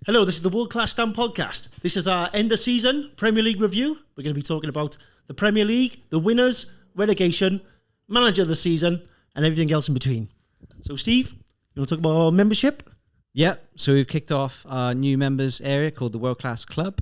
Hello, this is the World Class Stand podcast. This is our end of season Premier League review. We're going to be talking about the Premier League, the winners, relegation, manager of the season, and everything else in between. So, Steve, you want to talk about our membership? Yeah, so we've kicked off our new members area called the World Class Club.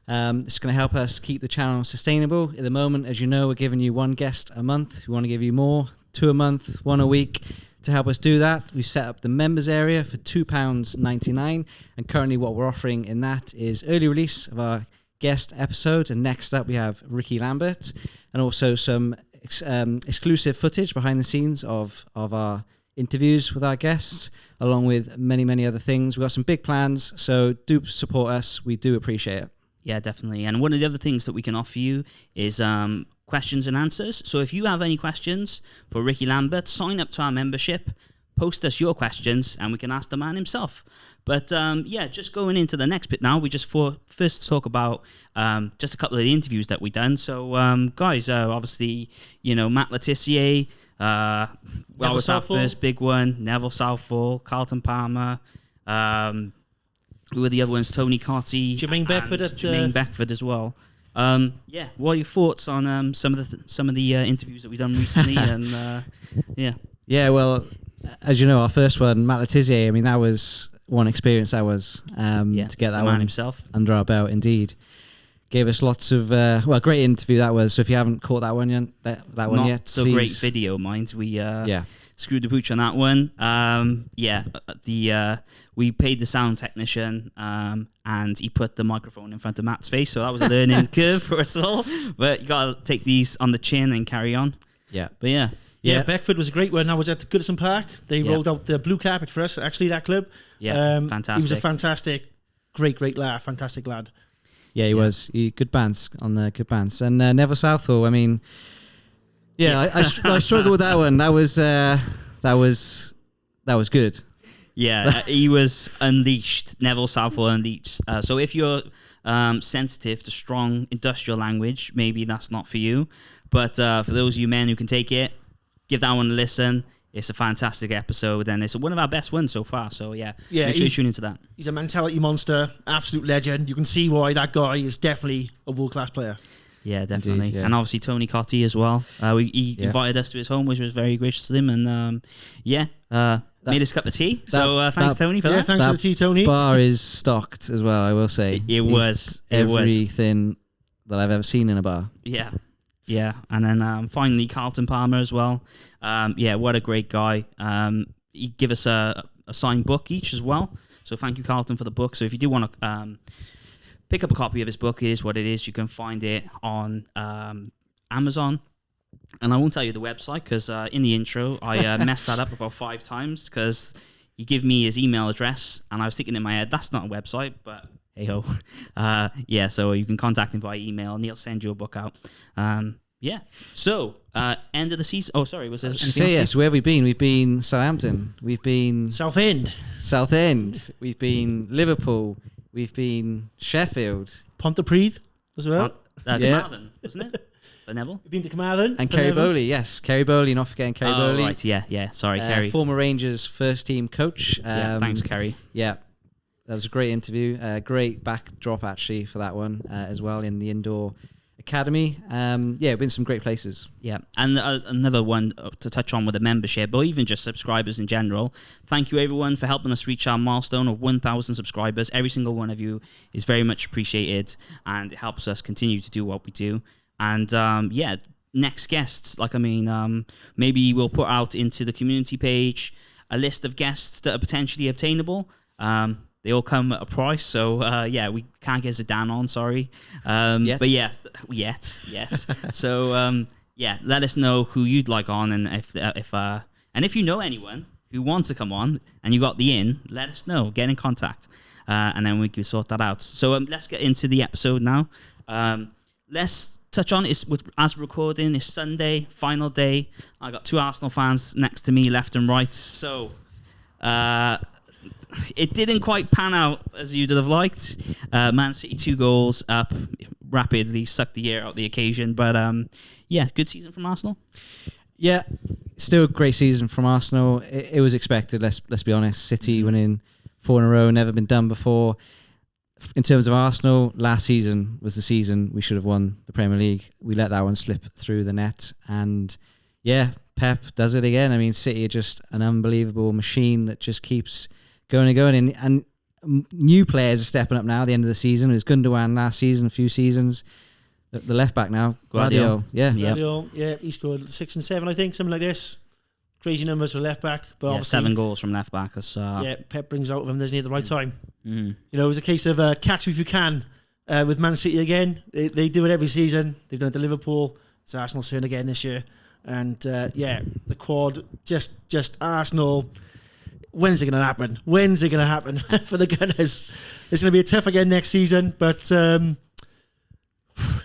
It's going to help us keep the channel sustainable. At the moment, as you know, we're giving you one guest a month. We want to give you more, 2 a month, 1 a week. To help us do that, we've set up the members area for £2.99, and currently what we're offering in that is early release of our guest episodes, and next up we have Ricky Lambert, and also some exclusive footage behind the scenes of our interviews with our guests, along with many other things. We've got some big plans, so do support us. We do appreciate it. Yeah, definitely. And one of the other things that we can offer you is questions and answers. So if you have any questions for Ricky Lambert, sign up to our membership, post us your questions, and we can ask the man himself. But just going into the next bit now, we just first talk about just a couple of the interviews that we've done. So guys, obviously, Matt Letitia, that was our first big one. Neville Southall, Carlton Palmer, who were the other ones? Tony Cottee, Jermaine Beckford, Jermaine Beckford as well. What are your thoughts on some of the interviews that we've done recently? Yeah. Well, as you know, our first one, Matt Letitia. I mean, that was one experience. That was to get that man one himself under our belt. Indeed, gave us lots of great interview that was. So if you haven't caught that one yet, not so please. Great video, mind. We screwed the pooch on that one. We paid the sound technician, and he put the microphone in front of Matt's face, so that was a learning curve for us all. But you gotta take these on the chin and carry on. Yeah, but yeah. Beckford was a great one. I was at Goodison Park. They rolled out the blue carpet for us. Actually, that club. Yeah, fantastic. He was a fantastic, great lad. Fantastic lad. Yeah, he was. Good bands on the good bands. And Neville Southall. I mean, I struggled with that one. That was good. Yeah, he was unleashed. Neville Southall unleashed. So if you're sensitive to strong industrial language, maybe that's not for you. But for those of you men who can take it, give that one a listen. It's a fantastic episode, and it's one of our best ones so far. So make sure you tune into that. He's a mentality monster, absolute legend. You can see why that guy is definitely a world-class player. Yeah, definitely. Indeed, yeah. And obviously Tony Cottee as well. He invited us to his home, which was very gracious of him. And made us a cup of tea. Thanks, Tony, for that. Yeah, thanks for the tea, Tony. Bar is stocked as well, I will say. It was everything that I've ever seen in a bar. Yeah. Yeah. And then finally Carlton Palmer as well. What a great guy. He gave us a signed book each as well. So thank you, Carlton, for the book. So if you do want to pick up a copy of his book, it is what it is. You can find it on Amazon. And I won't tell you the website because in the intro, I messed that up about 5 times because he gave me his email address and I was thinking in my head, that's not a website, but hey-ho. So you can contact him via email and he'll send you a book out. So, end of the season. Oh, sorry, was there anything else? Yes, where have we been? We've been Southampton. We've been... Southend. We've been Liverpool. We've been Sheffield. Pontypridd as well. Carmarthen, wasn't it? For Neville? We've been to Carmarthen. And Kerry Bowley, yes. Kerry Bowley, not forgetting Kerry Bowley. Right, yeah. Sorry, Kerry. Former Rangers first team coach. Thanks, Kerry. Yeah, that was a great interview. Great backdrop, actually, for that one as well in the indoor academy. We've been some great places. Yeah, and another one to touch on with the membership, or even just subscribers in general. Thank you, everyone, for helping us reach our milestone of 1,000 subscribers. Every single one of you is very much appreciated, and it helps us continue to do what we do. And next guests, maybe we'll put out into the community page a list of guests that are potentially obtainable. They all come at a price, so we can't get Zidane on, sorry. Yet. But yet. So let us know who you'd like on, and if you know anyone who wants to come on and you got the in, let us know. Get in contact, and then we can sort that out. So let's get into the episode now. Let's touch on it. As we're recording, it's Sunday, final day. I got 2 Arsenal fans next to me, left and right. So. It didn't quite pan out as you'd have liked. Man City 2 goals up, rapidly sucked the air out of the occasion. But good season from Arsenal. Yeah, still a great season from Arsenal. It was expected. Let's be honest. City winning 4 in a row, never been done before. in terms of Arsenal, last season was the season we should have won the Premier League. We let that one slip through the net, and yeah, Pep does it again. I mean, City are just an unbelievable machine that just keeps going and going, and new players are stepping up now at the end of the season. It was Gundogan last season, a few seasons. The left back now, Guardiola. Yeah, he scored 6 and 7, I think, something like this. Crazy numbers for left back, but obviously 7 goals from left back. Pep brings out of him, doesn't he, at the right time. Mm. You know, it was a case of catch me if you can with Man City again. They do it every season. They've done it to Liverpool. It's Arsenal's turn again this year. And the quad, just Arsenal. When's it going to happen? When's it going to happen for the Gunners? It's going to be a tough again next season, but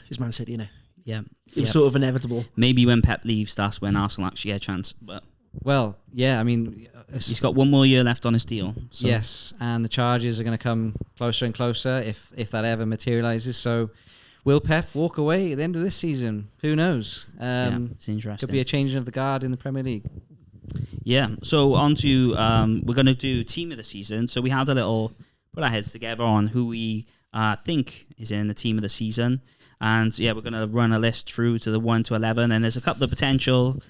it's Man City, innit? Yeah. It was sort of inevitable. Maybe when Pep leaves, that's when Arsenal actually get a chance. But well, yeah, I mean, he's got 1 more year left on his deal. So. Yes, and the charges are going to come closer and closer if that ever materialises. So, will Pep walk away at the end of this season? Who knows? It's interesting. Could be a changing of the guard in the Premier League. Yeah. So on to we're going to do team of the season. So we had a little put our heads together on who we think is in the team of the season. And yeah, we're going to run a list through to the 1 to 11, and there's a couple of potential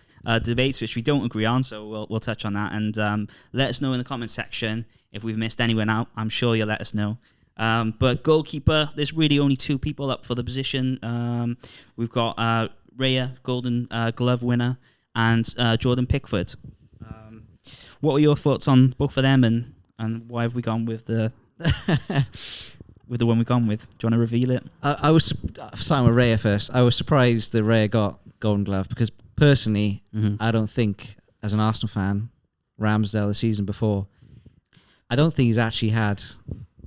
debates which we don't agree on, so we'll touch on that, and let us know in the comment section if we've missed anyone out. I'm sure you'll let us know. But goalkeeper, there's really only 2 people up for the position. We've got Raya, Golden Glove winner, and Jordan Pickford. What are your thoughts on both of them, and why have we gone with the with the one we've gone with? Do you want to reveal it? I was starting with Raya first. I was surprised that Raya got Golden Glove because personally, I don't think, as an Arsenal fan, Ramsdale the season before, I don't think he's actually had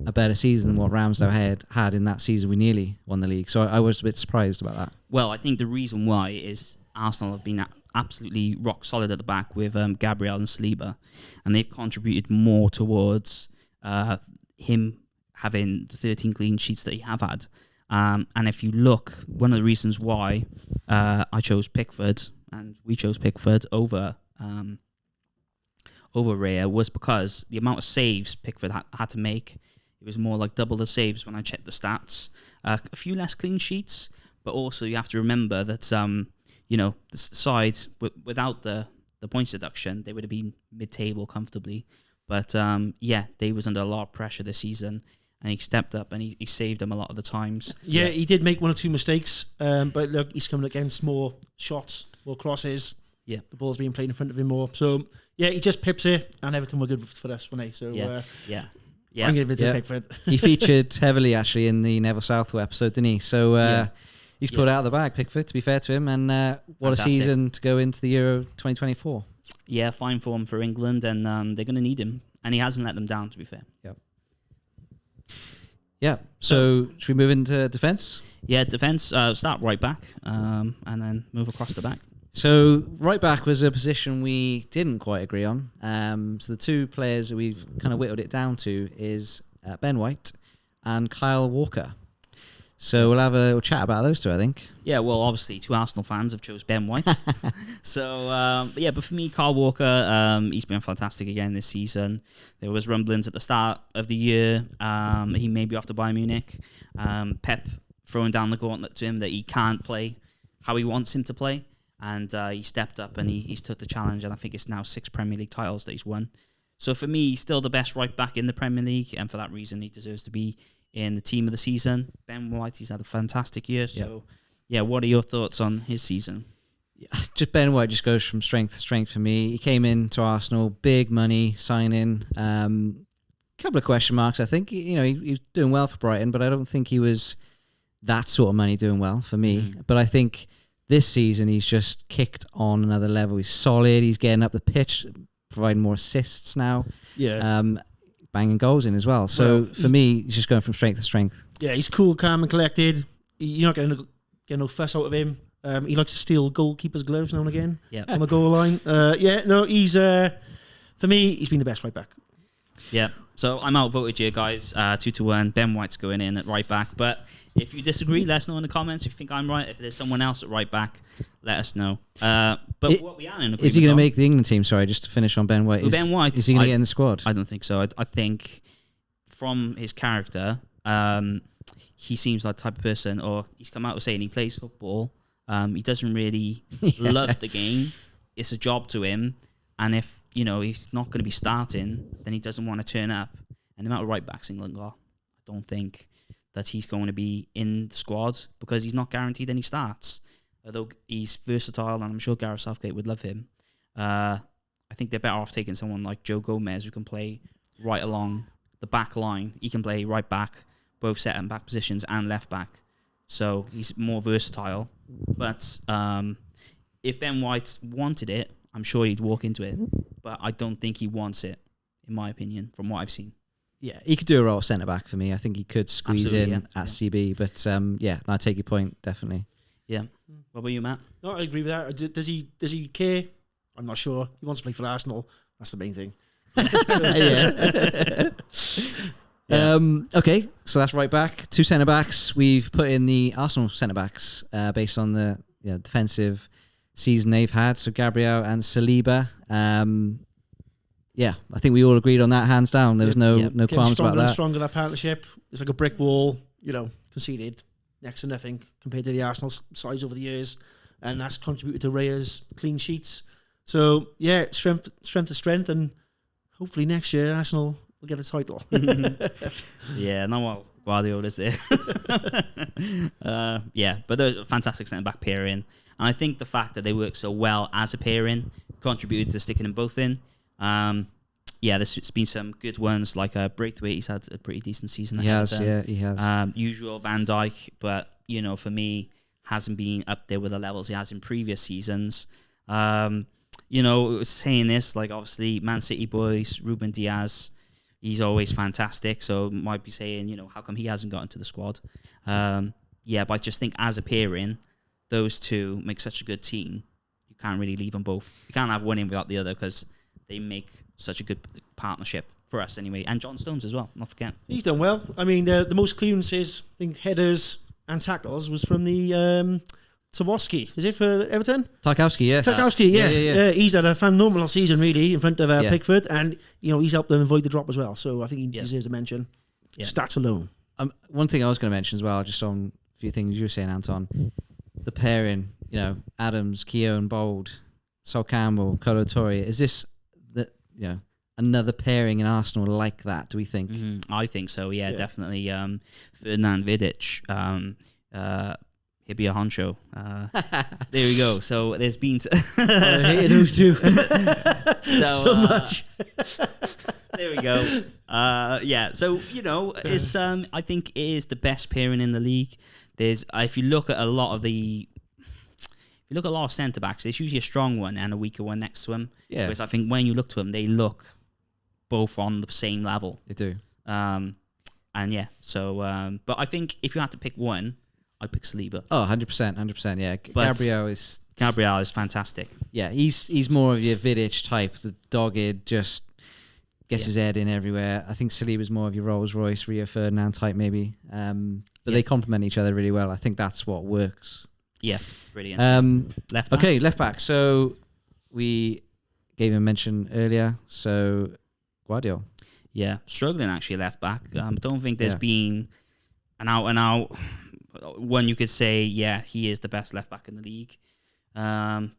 a better season than what Ramsdale had in that season. We nearly won the league, so I was a bit surprised about that. Well, I think the reason why is Arsenal have been absolutely rock solid at the back with Gabriel and Saliba, and they've contributed more towards him having the 13 clean sheets that he have had. And if you look, one of the reasons why I chose Pickford and we chose Pickford over Raya was because the amount of saves Pickford had to make, it was more like double the saves when I checked the stats. A few less clean sheets, but also you have to remember that the sides without the points deduction, they would have been mid-table comfortably. But they was under a lot of pressure this season. And he stepped up and he saved them a lot of the times. Yeah, he did make 1 or 2 mistakes, but look, he's coming against more shots, more crosses. Yeah, the ball's being played in front of him more. So yeah, he just pips it, and Everton were good for us, weren't they? So I'm going to give it to Pickford. He featured heavily actually in the Neville Southwell episode, didn't he? So he's pulled out of the bag, Pickford. To be fair to him, and what Fantastic. a season to go into the Euro 2024. Yeah, fine form for England, and they're going to need him, and he hasn't let them down. To be fair. Yep. Yeah, so should we move into defence? Yeah, defence, start right back and then move across the back. So right back was a position we didn't quite agree on. So the 2 players that we've kind of whittled it down to is Ben White and Kyle Walker. So we'll have a chat about those 2, I think. Yeah, well, obviously 2 Arsenal fans have chose Ben White. So, but for me, Kyle Walker, he's been fantastic again this season. There was rumblings at the start of the year. He may be off to Bayern Munich. Pep throwing down the gauntlet to him that he can't play how he wants him to play. And he stepped up and he's took the challenge. And I think it's now 6 Premier League titles that he's won. So for me, he's still the best right back in the Premier League. And for that reason, he deserves to be in the team of the season. Ben White, he's had a fantastic year. So, what are your thoughts on his season? Just Ben White just goes from strength to strength for me. He came into Arsenal, big money signing. Couple of question marks, I think. He was doing well for Brighton, but I don't think he was that sort of money doing well for me. But I think this season he's just kicked on another level. He's solid. He's getting up the pitch, providing more assists now. Yeah. Banging goals in as well. So for me, he's just going from strength to strength. Yeah, he's cool, calm and collected. You're not getting no fuss out of him. He likes to steal goalkeepers' gloves now and again on the goal line. He's for me, he's been the best right back. Yeah. So I'm outvoted you guys 2-1. Ben White's going in at right back. But if you disagree, let us know in the comments. If you think I'm right, if there's someone else at right back, let us know. What we are in agreement is he going to make the England team? Sorry, just to finish on Ben White. Ben White. Is he going to get in the squad? I don't think so. I think from his character, he seems like the type of person, or he's come out saying he plays football. He doesn't really love the game. It's a job to him. And if, he's not going to be starting, then he doesn't want to turn up. And the amount of right backs England got, I don't think that he's going to be in the squad because he's not guaranteed any starts. Although he's versatile, and I'm sure Gareth Southgate would love him. I think they're better off taking someone like Joe Gomez, who can play right along the back line. He can play right back, both set and back positions, and left back. So he's more versatile. But if Ben White wanted it, I'm sure he'd walk into it. But I don't think he wants it, in my opinion, from what I've seen. Yeah, he could do a role centre back for me. I think he could squeeze Absolutely, at CB. But I take your point, definitely. Yeah. What about you, Matt? No, I agree with that. Does he care? I'm not sure. He wants to play for Arsenal. That's the main thing. Okay, so that's right back. 2 centre backs. We've put in the Arsenal centre backs based on the defensive season they've had. So Gabriel and Saliba. I think we all agreed on that, hands down. There was no qualms about that. Stronger that partnership. It's like a brick wall. Conceded next to nothing compared to the Arsenal size over the years, and that's contributed to Raya's clean sheets. So strength to strength, and hopefully next year Arsenal will get a title. Yeah, not what Guardiola's there. But they're a fantastic centre-back pairing. And I think the fact that they work so well as a pairing contributed to sticking them both in. There's been some good ones, like Braithwaite. He's had a pretty decent season. He has. Usual Van Dijk, but, for me, hasn't been up there with the levels he has in previous seasons. Saying this, like, obviously, Man City boys, Ruben Diaz, he's always fantastic. So might be saying, how come he hasn't got into the squad? But I just think as a pairing, those two make such a good team. You can't really leave them both. You can't have one in without the other because they make such a good partnership for us anyway. And John Stones as well, not forget. He's done well. I mean, the most clearances, I think, headers and tackles was from the Tawoski. Is it for Everton? Tarkowski, yes. Tarkowski, yes. He's had a phenomenal season, really, in front of Pickford. And, he's helped them avoid the drop as well. So I think he deserves a mention. Yeah. Stats alone. One thing I was going to mention as well, just on a few things you were saying, Anton. The pairing, Adams, Keown, Bold, Sol Campbell, Kolo Toure. Is this another pairing in Arsenal like that, do we think? Mm-hmm. I think so, yeah. Definitely. Ferdinand Vidic, he'd be a honcho. There we go. So there's been... I hated those two so much. There we go. It's I think it is the best pairing in the league. There's if you look at a lot of centre backs, there's usually a strong one and a weaker one next to them. Yeah. Whereas I think when you look to them, they look both on the same level. They do. But I think if you had to pick one, I'd pick Saliba. Oh, 100%, yeah. Gabriel is fantastic. Yeah, he's more of your Vidic type, the dogged, just gets his head in everywhere. I think Saliba's more of your Rolls Royce, Rio Ferdinand type maybe. But they complement each other really well. I think that's what works. Yeah, brilliant. Left back. Okay, left back. So we gave him a mention earlier. So Guardiola. Yeah, struggling actually left back. Don't think there's been an out and out one you could say, he is the best left back in the league. Don't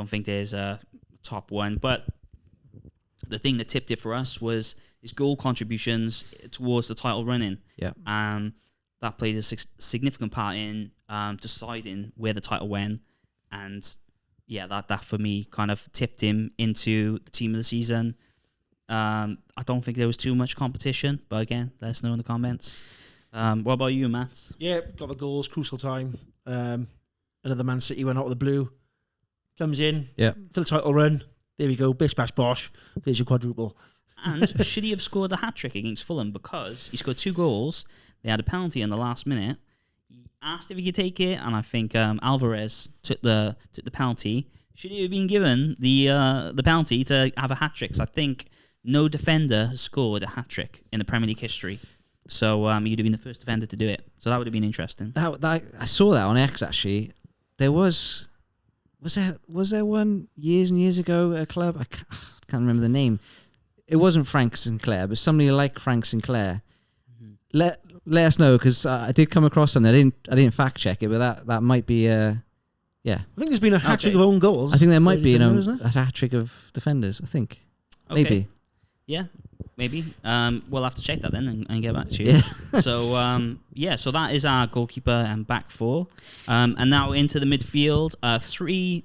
think there's a top one, but the thing that tipped it for us was his goal contributions towards the title running. Yeah. That played a significant part in deciding where the title went. And that for me kind of tipped him into the team of the season. I don't think there was too much competition, but again, let us know in the comments. What about you, Matt? Yeah, got the goals, crucial time. Another Man City went out of the blue. Comes in for the title run. There we go, bish bash bosh. There's your quadruple. And should he have scored a hat-trick against Fulham? Because he scored 2 goals. They had a penalty in the last minute. He asked if he could take it, and I think Alvarez took the penalty. Should he have been given the penalty to have a hat-trick? So I think no defender has scored a hat-trick in the Premier League history. So he'd have been the first defender to do it. So that would have been interesting. I saw that on X, actually. There was there one years and years ago at a club? I can't remember the name. It wasn't Frank Sinclair, but somebody like Frank Sinclair let us know, because I did come across something. I didn't fact check it, but that might be yeah. I think there's been a hat trick Okay. of own goals. I think there might be isn't a hat trick of defenders. I think Okay. maybe. Yeah, maybe. We'll have to check that then and get back to you. Yeah. So that is our goalkeeper and back four. And now into the midfield.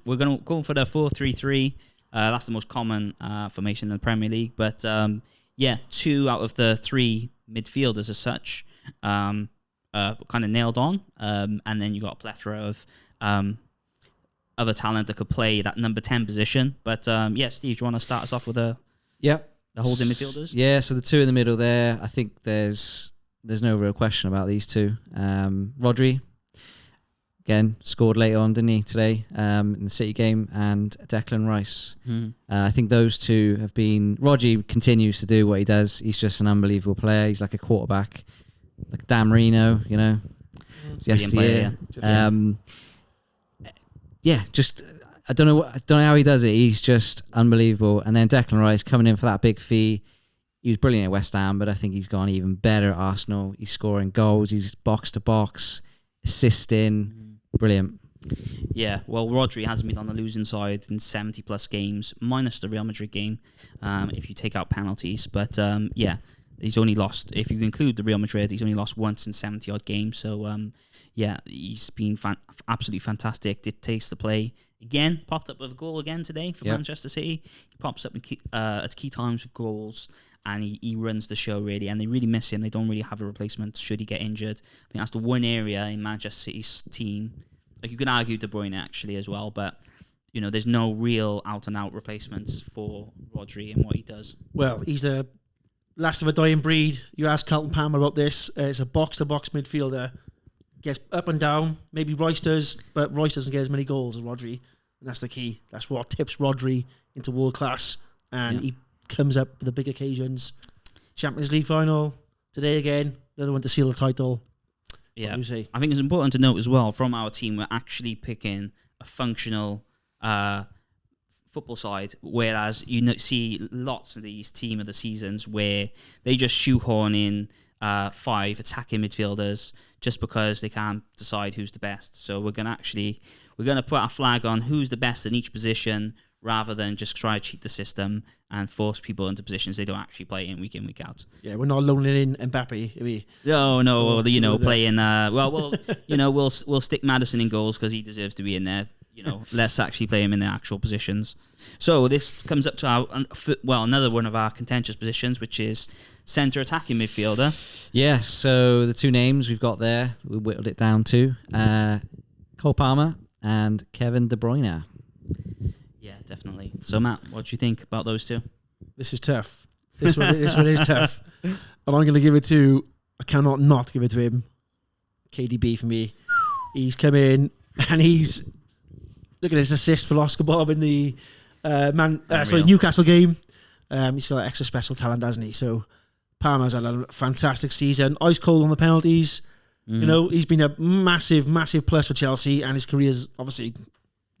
We're going to go for the 4-3-3. That's the most common formation in the Premier League. But 2 out of the 3 midfielders as such kind of nailed on. And then you got a plethora of other talent that could play that number 10 position. But Steve, do you want to start us off with the holding midfielders? Yeah, so the 2 in the middle there, I think there's no real question about these 2. Rodri, again, scored late on, didn't he, today, in the City game, and Declan Rice. I think those 2 have been... Rodri continues to do what he does. He's just an unbelievable player. He's like a quarterback, like Dan Marino, you know. Player, Just... I don't know how he does it. He's just unbelievable. And then Declan Rice coming in for that big fee. He was brilliant at West Ham, but I think he's gone even better at Arsenal. He's scoring goals. He's box to box, assisting. Brilliant. Yeah, well, Rodri hasn't been on the losing side in 70 plus games, minus the Real Madrid game, if you take out penalties. But he's only lost, if you include the Real Madrid, he's only lost once in 70 odd games. So he's been absolutely fantastic. Dictates the play. Again, popped up with a goal again today for Manchester City. He pops up at key times with goals, and he runs the show, really. And they really miss him. They don't really have a replacement should he get injured. I think that's the one area in Manchester City's team. Like, you can argue De Bruyne actually as well, but there's no real out-and-out replacements for Rodri and what he does. Well, he's the last of a dying breed. You asked Carlton Palmer about this. It's a box-to-box midfielder. Gets up and down. Maybe Royce does, but Royce doesn't get as many goals as Rodri. And that's the key. That's what tips Rodri into world class. And he comes up with the big occasions. Champions League final today again. Another one to seal the title. Yeah. What do you say? I think it's important to note as well, from our team, we're actually picking a functional football side, whereas see lots of these team of the seasons where they just shoehorn in 5 attacking midfielders just because they can't decide who's the best. So we're going to put our flag on who's the best in each position, rather than just try to cheat the system and force people into positions they don't actually play in, week out. Yeah, we're not loaning in Mbappe, are we? No, playing. We'll stick Maddison in goals because he deserves to be in there. Let's actually play him in the actual positions. So this comes up to another one of our contentious positions, which is centre attacking midfielder. Yes, so the 2 names we've got there, we whittled it down to Cole Palmer and Kevin De Bruyne. Yeah, definitely. So Matt, what do you think about those 2? This is tough. This one is tough. And I'm going to give it to, I cannot not give it to him, KDB for me. He's come in and he's, look at his assist for Oscar Bob in the Newcastle game. He's got extra special talent, hasn't he? So Palmer's had a fantastic season. Ice cold on the penalties. He's been a massive, massive plus for Chelsea, and his career's obviously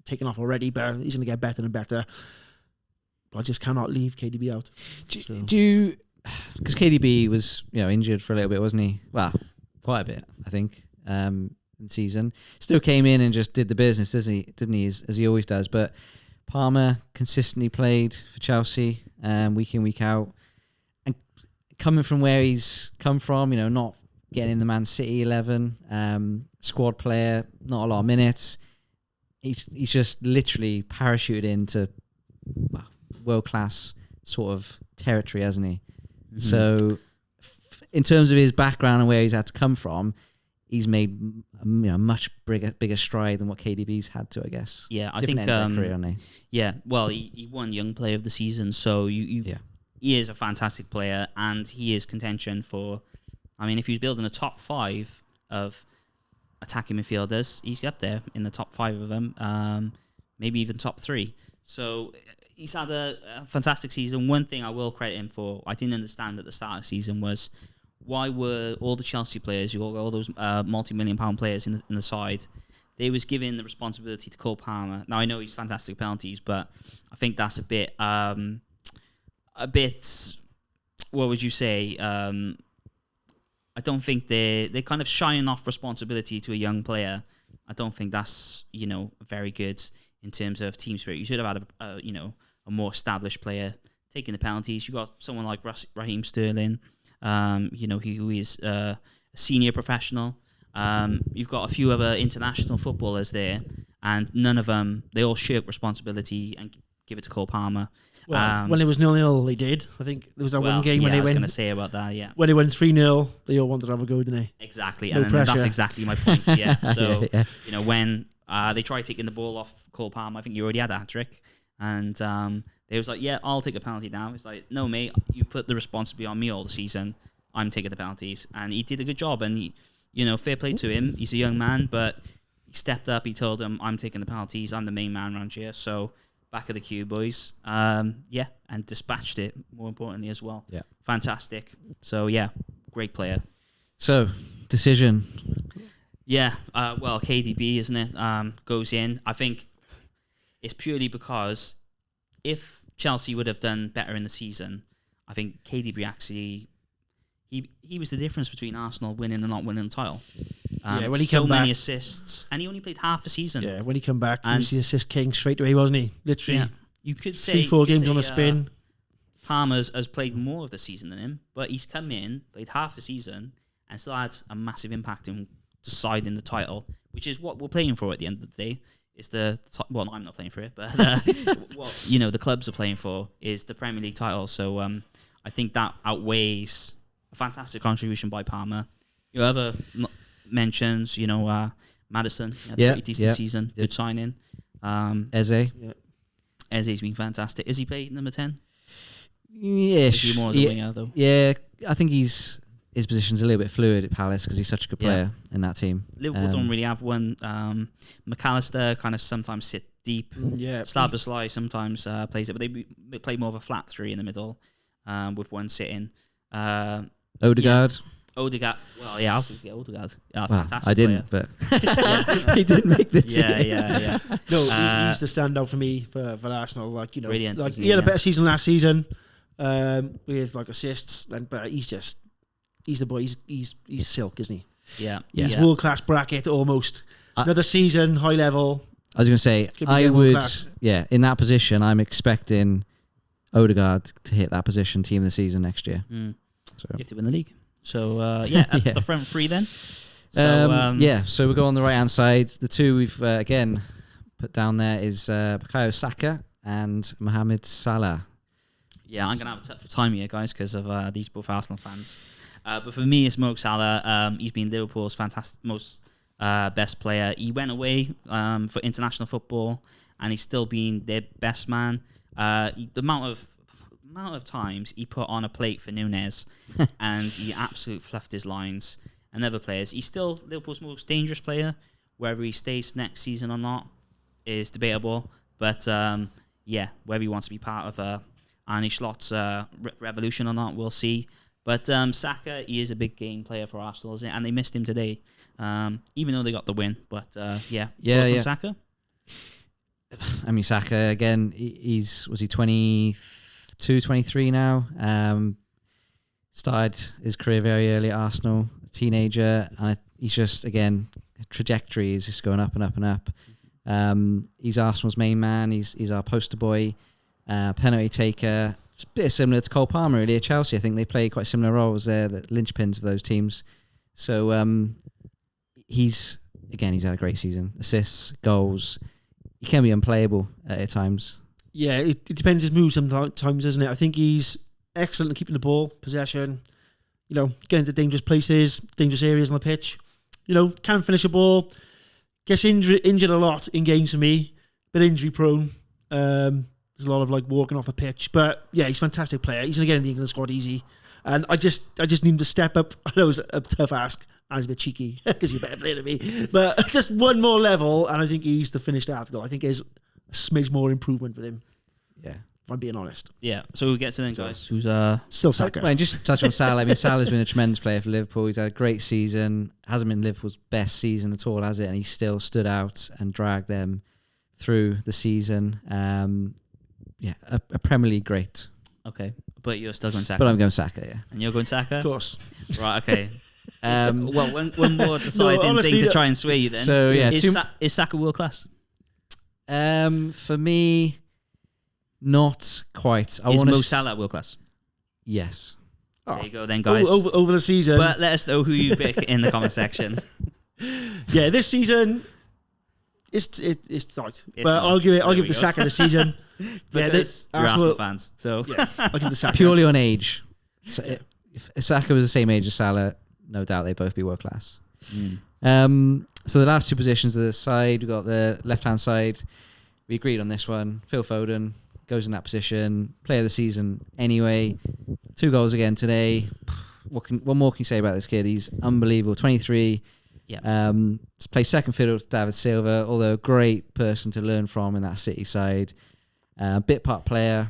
taken off already, but he's going to get better and better. But I just cannot leave KDB out. Do you... Because KDB was injured for a little bit, wasn't he? Well, quite a bit, I think, in the season. Still came in and just did the business, didn't he, as he always does. But Palmer consistently played for Chelsea week in, week out. And coming from where he's come from, not getting in the Man City 11, squad player, not a lot of minutes. He's just literally parachuted into world-class sort of territory, hasn't he? Mm-hmm. So in terms of his background and where he's had to come from, he's made much bigger stride than what KDB's had to, I guess. Yeah, I Different think ends of career, hasn't he? Yeah, well, he won Young Player of the Season, so he is a fantastic player, and he is contention for. I mean, if he was building a top 5 of attacking midfielders, he's up there in the top 5 of them, maybe even top 3. So he's had a fantastic season. One thing I will credit him for, I didn't understand at the start of the season, was why were all the Chelsea players, all those multi-million pound players in the side, they was giving the responsibility to Cole Palmer. Now I know he's fantastic penalties, but I think that's a bit, what would you say? I don't think they're kind of shying off responsibility to a young player. I don't think that's very good in terms of team spirit. You should have had a more established player taking the penalties. You got someone like Raheem Sterling, who is a senior professional. You've got a few other international footballers there, and none of them, they all shirk responsibility and give it to Cole Palmer. Well, when it was 0-0, they did. I think there was that one game when they I was went. going to say about that, yeah. When they went 3-0, they all wanted to have a go, didn't they? Exactly, No and pressure. that's exactly my point, yeah. So, Yeah. When they tried taking the ball off Cole Palmer, I think you already had a hat-trick, and they was like, yeah, I'll take the penalty now. It's like, no, mate, you put the responsibility on me all the season. I'm taking the penalties. And he did a good job, and fair play to him. He's a young man, but he stepped up. He told him, I'm taking the penalties. I'm the main man around here, so back of the queue, boys. And dispatched it, more importantly, as well. Yeah. Fantastic. So, yeah, great player. So, decision. Yeah, KDB, isn't it? Goes in. I think it's purely because if Chelsea would have done better in the season, I think KDB actually, he was the difference between Arsenal winning and not winning the title. When he so came many back, assists, and he only played half the season. Yeah, when he came back, he And- was the assist king straight away, wasn't he? Literally, Yeah. You could say 3-4 you could games say, on a spin. Palmer's has played more of the season than him, but he's come in, played half the season, and still had a massive impact in deciding the title, which is what we're playing for at the end of the day. It's well, I'm not playing for it, but what the clubs are playing for is the Premier League title. So I think that outweighs a fantastic contribution by Palmer. Other mentions, Madison had a pretty decent season, good signing. Eze. Eze's been fantastic. Is he played number 10? Yes. Is he more as a winger though? Yeah, I think his position's a little bit fluid at Palace because he's such a good player in that team. Liverpool don't really have one. McAllister kind of sometimes sit deep. Yeah, Szoboszlai sometimes plays it, but they play more of a flat three in the middle with one sitting. Odegaard. Odegaard. Well, yeah, I'll get Odegaard. Yeah, Well, fantastic I didn't, player. but he didn't make the team. Yeah. No, he's the standout for me for Arsenal. Brilliant, like isn't he had a he? better season last season with assists, but he's the boy. He's silk, isn't he? Yeah. He's world class bracket almost. Another season, high level. I was going to say, Could be I world would, class. in that position, I'm expecting Odegaard to hit that position team of the season next year. So. You have to win the league. So, that's the front three then. So, so we go on the right-hand side. The two we've, again, put down there is Bukayo Saka and Mohamed Salah. Yeah, I'm going to have a tough time here, guys, because of these both Arsenal fans. But for me, it's Mo Salah. He's been Liverpool's most best player. He went away for international football, and he's still been their best man. The amount of times he put on a plate for Nunez, and he absolutely fluffed his lines. And other players, he's still Liverpool's most dangerous player. Whether he stays next season or not is debatable. But whether he wants to be part of Arne Slot's revolution or not, we'll see. But Saka, he is a big game player for Arsenal, isn't it? And they missed him today, even though they got the win. But thoughts on Saka? I mean, Saka, again, was he 22, 23 now? Started his career very early at Arsenal, a teenager, and he's just, again, trajectory is just going up and up and up. He's Arsenal's main man. He's our poster boy, penalty taker. It's a bit similar to Cole Palmer, really, at Chelsea. I think they play quite similar roles there, the linchpins of those teams. So he's had a great season. Assists, goals. He can be unplayable at times. Yeah, it depends his moves sometimes, doesn't it? I think he's excellent at keeping the ball, possession, getting to dangerous places, dangerous areas on the pitch. Can finish a ball. Gets injured a lot in games for me. Bit injury prone. There's a lot of walking off the pitch. But yeah, he's a fantastic player. He's going to get in the England squad easy. And I just need him to step up. I know it's a tough ask. And it's a bit cheeky because you're a better player than me. But just one more level, and I think he's the finished article. I think there's a smidge more improvement with him. Yeah. If I'm being honest. Yeah. So who gets it then, guys? Who's still Saka? Well, just touch on Salah. I mean, Salah's been a tremendous player for Liverpool. He's had a great season. Hasn't been Liverpool's best season at all, has it? And he still stood out and dragged them through the season. A Premier League great. Okay, but you're still going Saka. But I'm going Saka, yeah. And you're going Saka? Of course. Right, okay. Well, one more deciding honestly, thing to try and sway you then. So, yeah, is Saka world class? For me, not quite. Is Mo Salah world class? Yes. There you go then, guys. Over the season. But let us know who you pick in the comment section. Yeah, this season, it's tight. It's but not. I'll give There we the go. Saka the season. But this you're Arsenal fans, so Yeah, I'll give the Saka. Purely on age. So if Saka was the same age as Salah, no doubt they'd both be world class. So the last two positions of the side, we've got the left-hand side. We agreed on this one. Phil Foden goes in that position. Player of the season anyway. 2 goals again today. What more can you say about this kid? He's unbelievable. 23. Yeah. Plays second fiddle to David Silva, although a great person to learn from in that City side. Bit part player.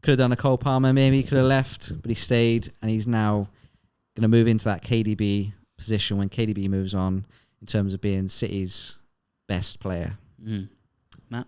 Could have done a Cole Palmer maybe. Could have left, but he stayed, and he's now going to move into that KDB position when KDB moves on in terms of being City's best player. Matt?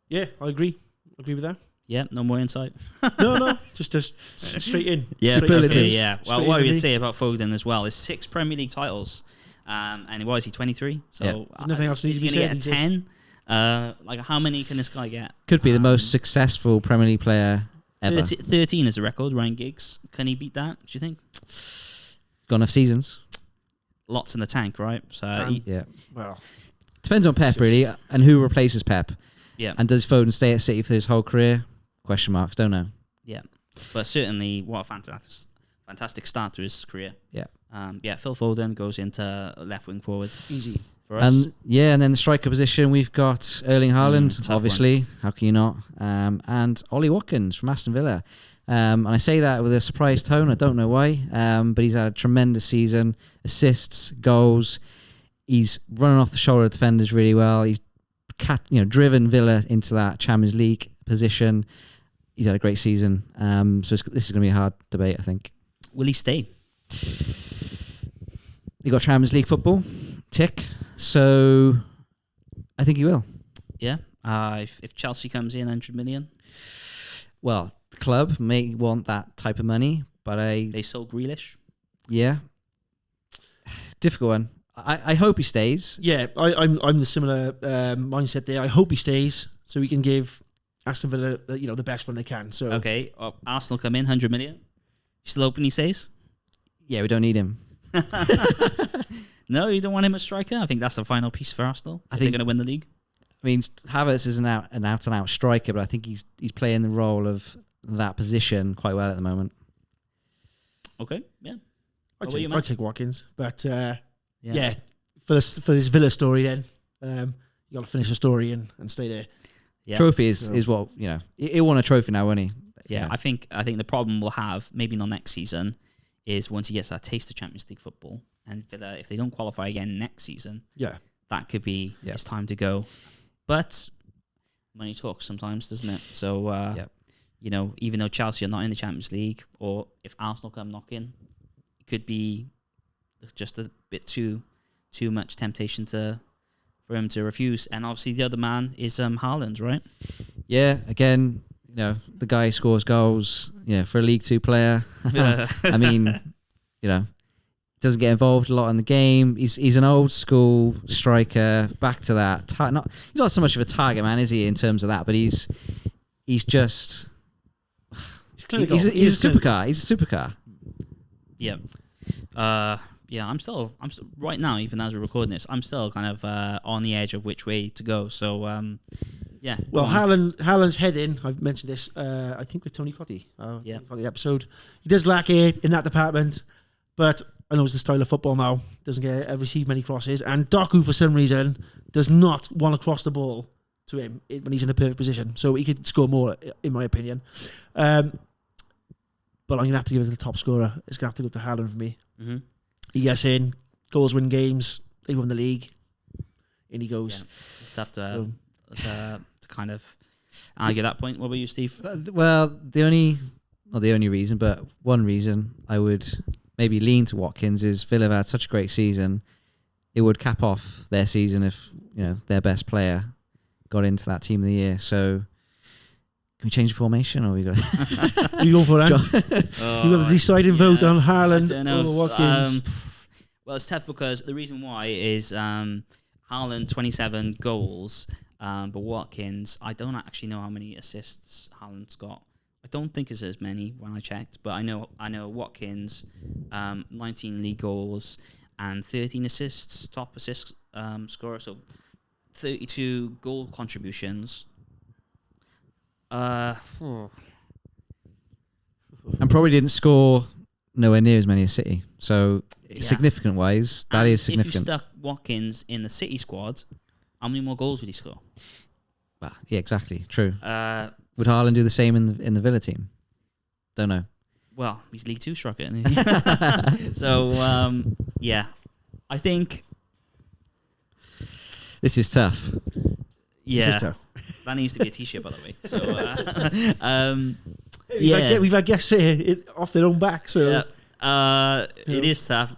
Yeah, I agree. Agree with that. Yeah, no more insight. No, just straight in. Yeah, Straight superlatives. in. yeah. Well, Straight what in we for would me. say about Foden as well is 6 Premier League titles, and why is he 23? So Yeah. There's nothing else needs is to be he gonna said. get a He just- 10? Like, how many can this guy get? Could be the most successful Premier League player ever. 13 is the record. Ryan Giggs, can he beat that? Do you think? Got enough seasons. Lots in the tank, right? So Yeah. Well, Depends on Pep, really, and who replaces Pep. yeah, And does Foden stay at City for his whole career? Question marks. Don't know. yeah. But certainly, what a fantastic start to his career. Yeah. Phil Foden goes into left wing forward easy. for us. And then the striker position, we've got Erling Haaland, tough obviously. How can you not? And Ollie Watkins from Aston Villa. And I say that with a surprised tone. I don't know why. But he's had a tremendous season. Assists, goals. He's running off the shoulder of defenders really well. He's driven Villa into that Champions League position. He's had a great season. So this is going to be a hard debate, I think. Will he stay? You got Champions League football, tick. So I think he will. Yeah. If Chelsea comes in 100 million, Well, the club may want that type of money, but they sold Grealish. difficult one. I hope he stays. Yeah, I'm the similar mindset there. I hope he stays so we can give Aston Villa the best run they can. So Okay. Arsenal come in 100 million. You still hoping he stays? Yeah, we don't need him. No, you don't want him as striker. I think that's the final piece for Arsenal. I If they're think- going to win the league. I mean, Havertz is an out and out striker, but I think he's playing the role of that position quite well at the moment. Okay. Yeah. I What about you, Matt? I'd take Watkins, but yeah, for this Villa story, then you got to finish the story and stay there. Yeah. Trophy is what he'll want a trophy now, won't he? Yeah, I think the problem we'll have, maybe not next season, is once he gets that taste of Champions League football, and if they don't qualify again next season, Yeah, that could be Yeah. his time to go. But money talks sometimes, doesn't it? So, even though Chelsea are not in the Champions League, or if Arsenal come knocking, it could be just a bit too much temptation for him to refuse. And obviously, the other man is Haaland, right? Yeah, again, the guy who scores goals, for a League Two player. I mean, doesn't get involved a lot in the game. He's an old school striker. Back to that. He's not so much of a target man, is he, in terms of that? But he's just clinical. he's a supercar. He's a supercar. Yeah. I'm still right now, even as we're recording this, I'm still kind of on the edge of which way to go. So, yeah. Well, Haaland's heading. I've mentioned this. I think with Tony Cottee. Yeah. Tony Cottee episode. He does lack it in that department, but I know it's the style of football now. Doesn't receive many crosses, and Doku for some reason does not want to cross the ball to him when he's in a perfect position. So he could score more, in my opinion. But I'm gonna have to give it to the top scorer. It's gonna have to go to Haaland for me. Mm-hmm. He gets in, goals win games. They won the league. In he goes. Yeah. It's tough to kind of argue that point. What about you, Steve? Well, not the only reason, but one reason I would maybe lean to Watkins is Villa have had such a great season. It would cap off their season if their best player got into that team of the year. So can we change the formation, or we got? You go for that. You got the deciding vote on Haaland I don't know. over Watkins. Well, it's tough because the reason why is Haaland 27 goals, but Watkins, I don't actually know how many assists Haaland's got. I don't think it's as many when I checked, but I know Watkins, 19 league goals and 13 assists, top assist scorer, so 32 goal contributions. And probably didn't score nowhere near as many as City. So significant wise, that is significant. If you stuck Watkins in the City squad, how many more goals would he score? Well, yeah, exactly. True. Would Haaland do the same in the Villa team? Don't know. Well, he's League 2 striker, isn't he? So, yeah. I think... This is tough. Yeah. This is tough. That needs to be a t-shirt, by the way. So, We've had guests here off their own back, so... It is tough.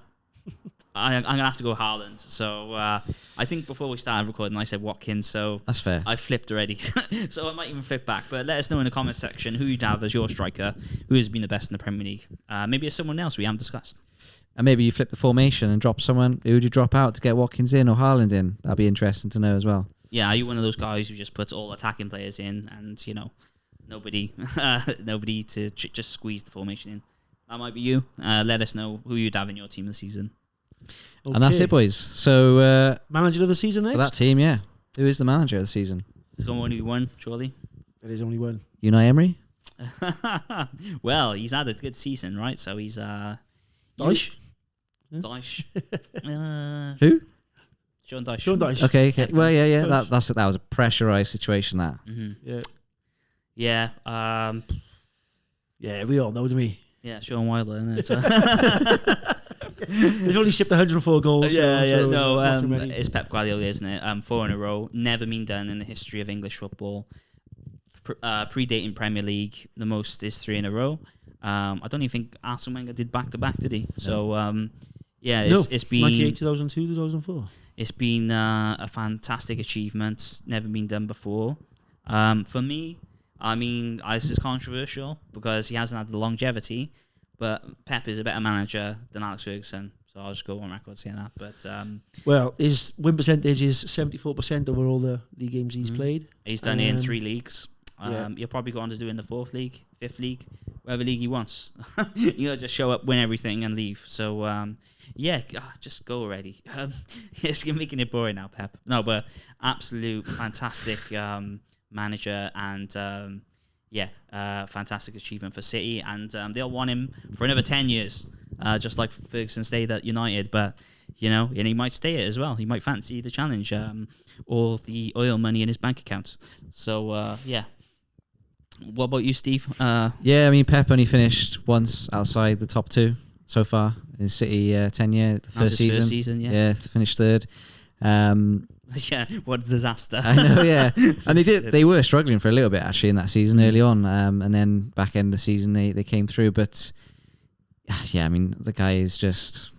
I'm going to have to go Haaland. So I think before we started recording, I said Watkins. So that's fair. I flipped already. So I might even flip back. But let us know in the comments section who you'd have as your striker, who has been the best in the Premier League. Maybe it's someone else we haven't discussed. And maybe you flip the formation and drop someone. Who would you drop out to get Watkins in or Haaland in? That'd be interesting to know as well. Yeah, are you one of those guys who just puts all attacking players in and, nobody to just squeeze the formation in? That might be you. Let us know who you'd have in your team this season. Okay. And that's it, boys. So manager of the season next? For that team, yeah. Who is the manager of the season? There's only be one, surely. There is only one. Unai Emery? Well, he's had a good season, right? So he's... Dyche? Dyche. Who? Sean Dyche. Sean Dyche. Okay. Well, yeah. That was a pressurised situation, that. Mm-hmm. Yeah. Yeah. Yeah, we all know, don't we? Yeah, Sean Wilder, isn't it? So They've only shipped 104 goals. It's Pep Guardiola, isn't it? 4 in a row. Never been done in the history of English football. Predating Premier League, the most is 3 in a row. I don't even think Arsene Wenger did back-to-back, did he? So, it's been... 98, 2002, 2004. It's been a fantastic achievement. Never been done before. For me... I mean, this is controversial because he hasn't had the longevity, but Pep is a better manager than Alex Ferguson, so I'll just go on record saying that. But well, his win percentage is 74% over all the league games he's played. He's done it in 3 leagues. He'll probably go on to do it in the 4th league, 5th league, whatever league he wants. Just show up, win everything, and leave. So just go already. Yes, you're making it boring now, Pep. No, but absolute fantastic. Manager and fantastic achievement for City, and they'll want him for another 10 years, just like Ferguson stayed at United. But and he might stay it as well. He might fancy the challenge, or the oil money in his bank account. So what about you, Steve? I mean, Pep only finished once outside the top 2 so far in City 10-year first season. Finished 3rd. Yeah, what a disaster. I know, yeah. And they were struggling for a little bit actually in that season early on, and then back end of the season they came through. But I mean, the guy is just...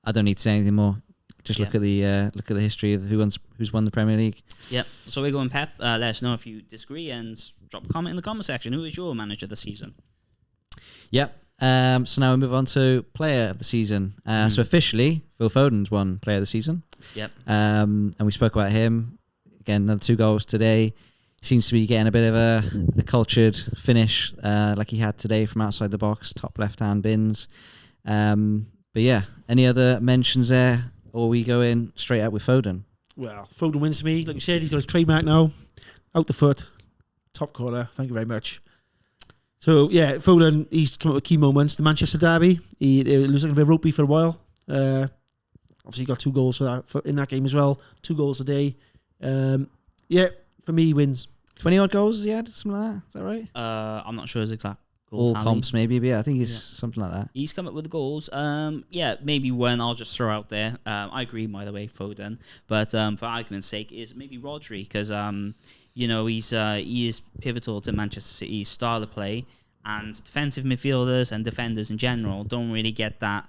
I don't need to say anything more. Just look at the history of who's won the Premier League. Yep. So we're going Pep. Let us know if you disagree and drop a comment in the comment section. Who is your manager this season? Yep. So now we move on to player of the season. So officially, Phil Foden's won player of the season. Yep. And we spoke about him. Again, another 2 goals today. Seems to be getting a bit of a cultured finish like he had today from outside the box, top left-hand bins. But yeah, any other mentions there? Or we go in straight out with Foden? Well, Foden wins for me. Like you said, he's got his trademark now. Out the foot. Top corner. Thank you very much. So, yeah, Foden, he's come up with key moments. The Manchester derby, it looks like a bit ropey for a while. Obviously, got 2 goals in that game as well. 2 goals a day. For me, he wins. 20-odd goals he had? Something like that? Is that right? I'm not sure his exact goal All tally. comps, maybe. But yeah, I think he's something like that. He's come up with the goals. Maybe one I'll just throw out there. I agree, by the way, Foden. But for argument's sake, is maybe Rodri, because... he is pivotal to Manchester City's style of play, and defensive midfielders and defenders in general don't really get that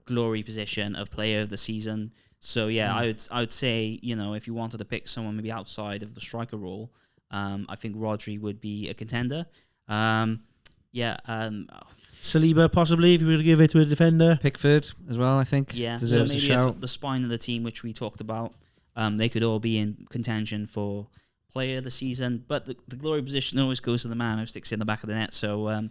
glory position of player of the season. So I would say, if you wanted to pick someone maybe outside of the striker role, I think Rodri would be a contender. Saliba, possibly, if you were to give it to a defender. Pickford as well, I think. Yeah, so deserves a maybe shout. if the spine of the team, which we talked about, they could all be in contention for player of the season. But the glory position always goes to the man who sticks in the back of the net. So,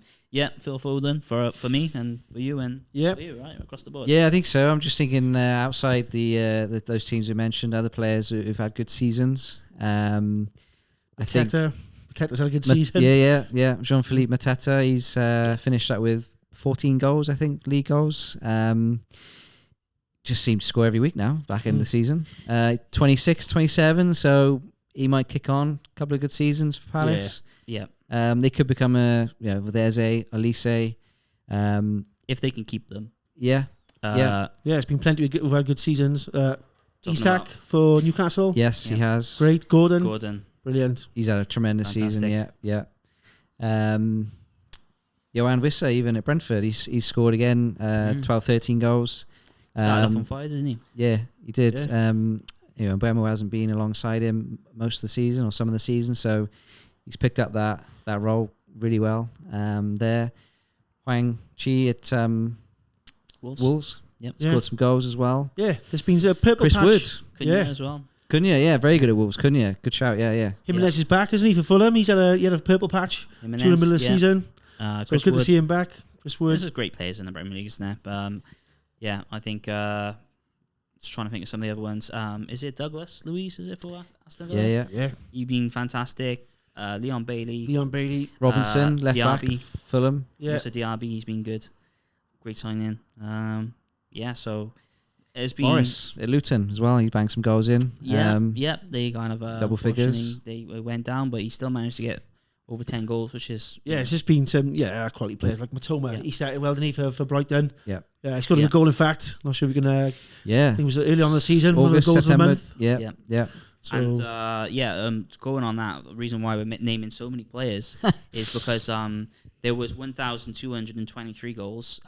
Phil Foden for me and for you and for you, right, across the board. Yeah, I think so. I'm just thinking outside those teams we mentioned, other players who've had good seasons. I think Mateta's had a good season. Yeah. Jean-Philippe Mateta, he's finished that with 14 goals, I think, league goals. Just seemed to score every week now, back in the season. 26, 27, so he might kick on a couple of good seasons for Palace. Yeah. They could become there's Elise. If they can keep them. Yeah. It's been plenty who've had good seasons. Isak for Newcastle. Yes, he has. Great. Gordon. Brilliant. He's had a tremendous season. Yeah. Johan Wissa, even at Brentford, he's scored again. 12, 13 goals. Started off on fire, didn't he? Yeah, he did. Yeah. Mbeumo hasn't been alongside him most of the season or some of the season, so he's picked up that role really well. There, Huang Chi at Wolves. Yep. Scored some goals as well. Yeah, there's been a purple Chris patch. Wood. Cunha as well. Cunha, very good at Wolves. Cunha, good shout. Yeah. Jimenez is back, isn't he, for Fulham? He had a purple patch Jimenez, during the middle of the season. Chris So it's good Wood. to see him back. Chris Wood. This is great players in the Premier League, isn't it? I think just trying to think of some of the other ones. Is it Douglas Luiz? Is it for Aston Villa? Yeah. You've been fantastic. Leon Bailey. Robinson, left back, Diaby. Fulham. Yeah. Musa Diaby, he's been good. Great signing. So it's been Morris at Luton as well. He banged some goals in. They kind of double figures. They went down, but he still managed to get over 10 goals, which is It's just been some quality players like Matoma. Yeah. He started well, didn't he, for Brighton? Yeah. He scored a good goal, in fact. Not sure if we can. I think it was early on in the season. August, one of the goals September. of the month. Yeah. So And going on that, the reason why we're naming so many players is because there was 1,223 goals.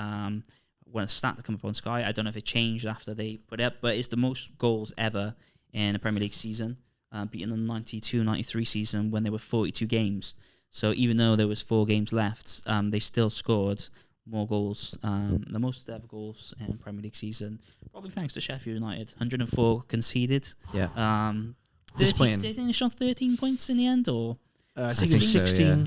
When a stat that come up on Sky, I don't know if it changed after they put it up, but it's the most goals ever in a Premier League season, beating the 92-93 season when there were 42 games. So even though there was 4 games left, they still scored more goals, the most ever goals in a Premier League season, probably thanks to Sheffield United. 104 conceded. Yeah. 13, did they finish on 13 points in the end, or I think it was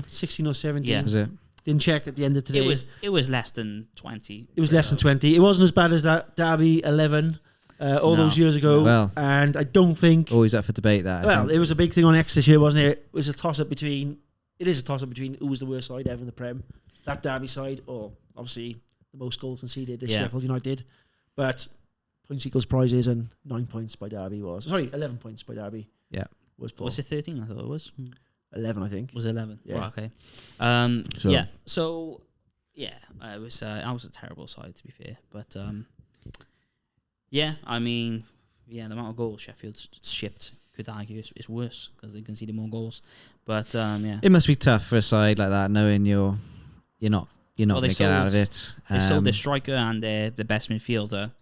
16 or 17. Yeah. Was it? Didn't check at the end of today. it was less than 20. It was less than 20. It wasn't as bad as that Derby 11 those years ago. Well, and I don't think. Always up for debate. That. I think. It was a big thing on X this year, wasn't it? It was a toss up between. It is a toss up between who was the worst side ever in the Prem, that Derby side, or obviously the most goals conceded this Sheffield United. But points equals prizes, and 9 points by Derby 11 points by Derby. Yeah. Was Paul. Was it 13? I thought it was 11, I think. Was 11? Yeah. Right, okay. It was. I was a terrible side, to be fair, but the amount of goals Sheffield shipped, could argue, is worse because they conceded more goals. But it must be tough for a side like that, knowing you're not going to get out of it. They sold their striker and their best midfielder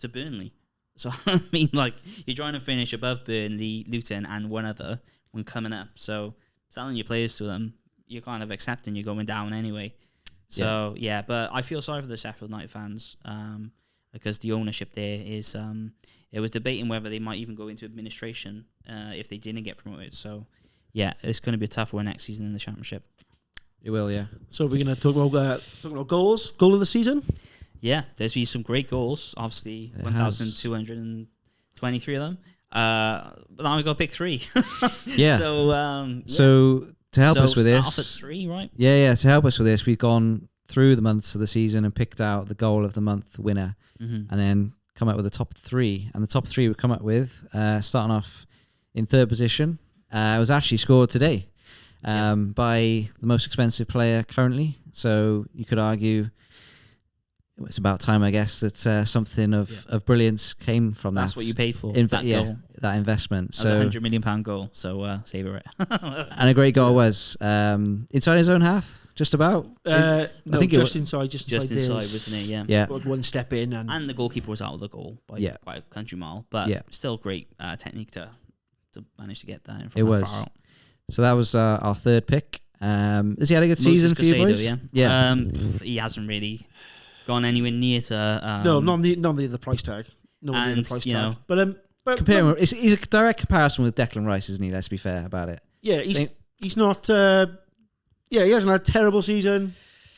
to Burnley. So I mean, like, you're trying to finish above Burnley, Luton, and one other when coming up. So selling your players to them, you're kind of accepting you're going down anyway. So but I feel sorry for the Sheffield United fans because the ownership there is. It was debating whether they might even go into administration if they didn't get promoted. So it's going to be a tough one next season in the Championship. It will, yeah. So we're going to talk about goals. Goal of the season. Yeah, there's been some great goals. Obviously, 1,223 of them. But now we got to pick 3. Yeah. So to help us with start off this, at 3, right? Yeah. To help us with this, we've gone through the months of the season and picked out the goal of the month winner, and then come up with the top 3. And the top 3 we come up with, starting off in third position, it was actually scored today by the most expensive player currently. So you could argue it's about time, I guess, that something of brilliance came from That's that. what you paid for. That goal. That investment. That was £100 million goal, so savor it. And a great goal it was inside his own half, just about. I think just inside, just inside, wasn't it? Yeah. One step in, and the goalkeeper was out of the goal by a country mile, but still great technique to manage to get that in from it was. far out. So that was our third pick. Has he had a good season Moses for you Caicedo, boys? Yeah. He hasn't really gone anywhere near to. No, not the price tag. No, and, the price you tag. know, But Compare him. He's a direct comparison with Declan Rice, isn't he? Let's be fair about it. yeah, he's not. He hasn't had a terrible season.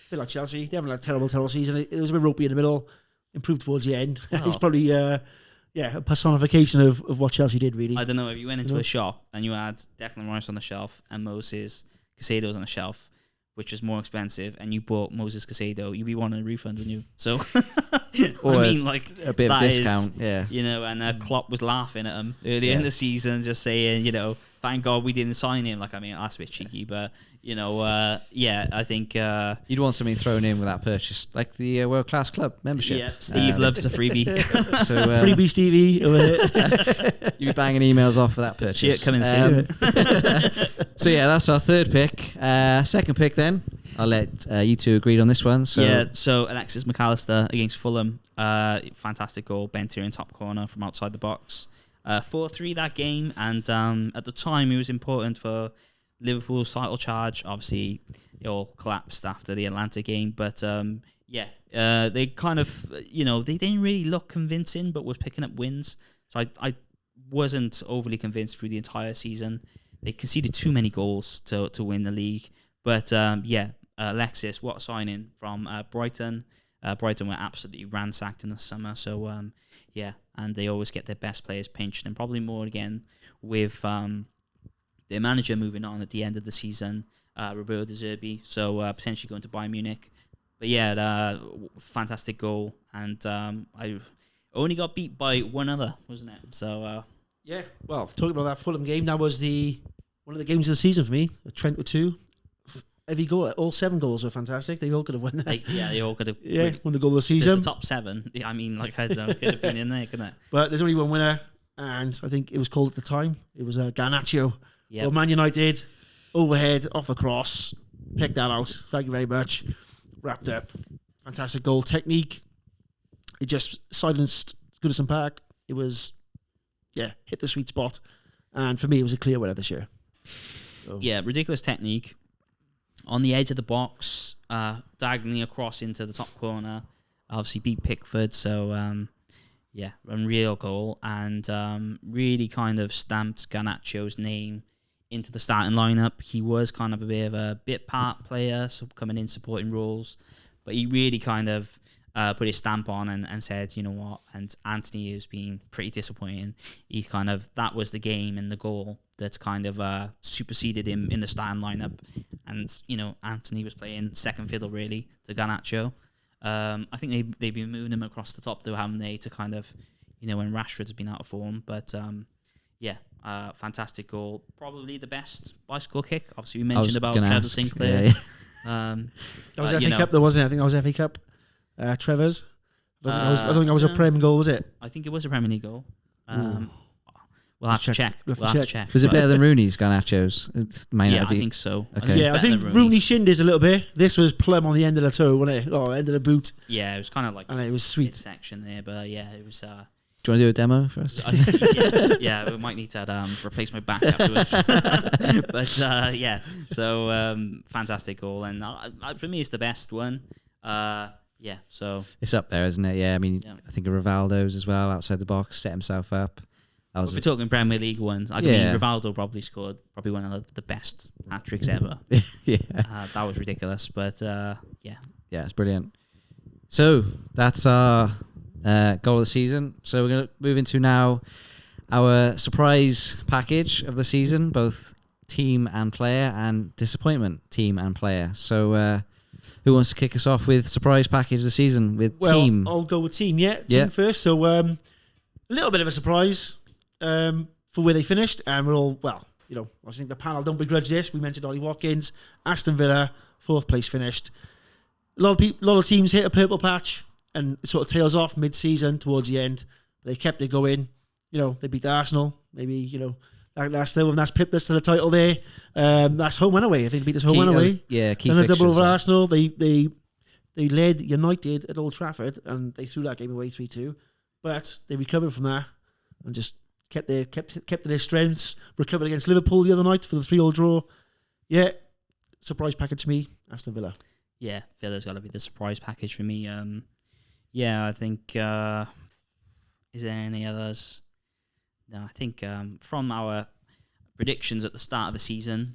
A bit like Chelsea, they haven't had a terrible season. It was a bit ropey in the middle. Improved towards the end. Oh. He's probably a personification of what Chelsea did. Really, I don't know if you went into a shop and you had Declan Rice on the shelf and Moses Caicedo's on the shelf, which was more expensive, and you bought Moses Caicedo, you'd be wanting a refund, wouldn't you? So, Or I mean, like a bit of that discount. is, Yeah. you know, and Klopp was laughing at him earlier in the season, just saying, you know, thank God we didn't sign him. Like, I mean, that's a bit cheeky, but you know, I think You'd want something thrown in with that purchase, like the World Class Club membership. yeah, Steve loves a freebie. So freebie Stevie. you'd be banging emails off for that purchase. Shit coming soon. So yeah, that's our third pick. Second pick then. I'll let you two agree on this one. So Yeah, so Alexis McAllister against Fulham, fantastic goal, bent here in top corner from outside the box. 4-3 that game, and at the time it was important for Liverpool's title charge. Obviously, it all collapsed after the Atlanta game, but they kind of, you know, they didn't really look convincing, but were picking up wins. So I wasn't overly convinced through the entire season. They conceded too many goals to win the league, but Alexis, what a signing from Brighton. Brighton were absolutely ransacked in the summer, so and they always get their best players pinched, and probably more again with their manager moving on at the end of the season, Roberto De Zerbi, so potentially going to Bayern Munich. But yeah, fantastic goal, and I only got beat by one other, wasn't it? So yeah, well, talking about that Fulham game, that was one of the games of the season for me. Trent with 2. Every goal, all 7 goals were fantastic. They all could have won that. they all could have won the goal of the Just season. the top 7. I mean, like, I don't know, could have been in there, couldn't it? But there's only one winner, and I think it was called at the time. It was Garnacho. Yeah. Well, Man United, overhead, off a cross, picked that out. Thank you very much. Wrapped up. Fantastic goal. Technique. It just silenced Goodison Park. It was, hit the sweet spot. And for me, it was a clear winner this year. So. Yeah, ridiculous technique. On the edge of the box, diagonally across into the top corner. Obviously beat Pickford, so unreal goal. And really kind of stamped Garnacho's name into the starting lineup. He was kind of a bit of a bit part player, so coming in supporting roles. But he really kind of put his stamp on and said, you know what, and Anthony has been pretty disappointing. He kind of, that was the game and the goal that kind of superseded him in the starting lineup. And, you know, Anthony was playing second fiddle, really, to Garnacho. I think they've been moving him across the top, though, haven't they, to kind of, you know, when Rashford's been out of form. But, fantastic goal. Probably the best bicycle kick. Obviously, we mentioned about Trevor Sinclair. That was FA Cup, though, wasn't it? I think that was FA Cup. Trevor's. I think that was a Prem goal, was it? I think it was a Premier League goal. We'll have to check. Was it better than Rooney's Garnacho's? I think so. Okay. I think Rooney shinned his a little bit. This was plumb on the end of the toe, wasn't it? Oh, end of the boot. Yeah, it was kind of like, and it was sweet section there, but yeah, it was. Do you want to do a demo for us? We might need to replace my back afterwards. But so fantastic goal, and for me, it's the best one. So it's up there, isn't it? Yeah, I mean, I think of Rivaldo's as well, outside the box, set himself up. If we're talking Premier League ones, I mean, Rivaldo probably scored one of the best hat tricks ever. That was ridiculous, but it's brilliant. So that's our goal of the season. So we're going to move into now our surprise package of the season, both team and player, and disappointment team and player. So who wants to kick us off with surprise package of the season with team? I'll go with team. Team first. So a little bit of a surprise for where they finished, and we're all, I think the panel don't begrudge this. We mentioned Ollie Watkins, Aston Villa, 4th place finished. A lot of teams hit a purple patch and it sort of tails off mid-season towards the end. They kept it going. You know, they beat Arsenal. Maybe, that's pipped us to the title there. That's home and away. I think they beat us home and away. Key and a double over fixtures, Arsenal. They led United at Old Trafford and they threw that game away 3-2. But they recovered from that and just kept their strengths. Recovered against Liverpool the other night for the 3-3 draw. Yeah, surprise package to me, Aston Villa. Yeah, Villa's got to be the surprise package for me. Yeah, I think. Is there any others? No, I think from our predictions at the start of the season,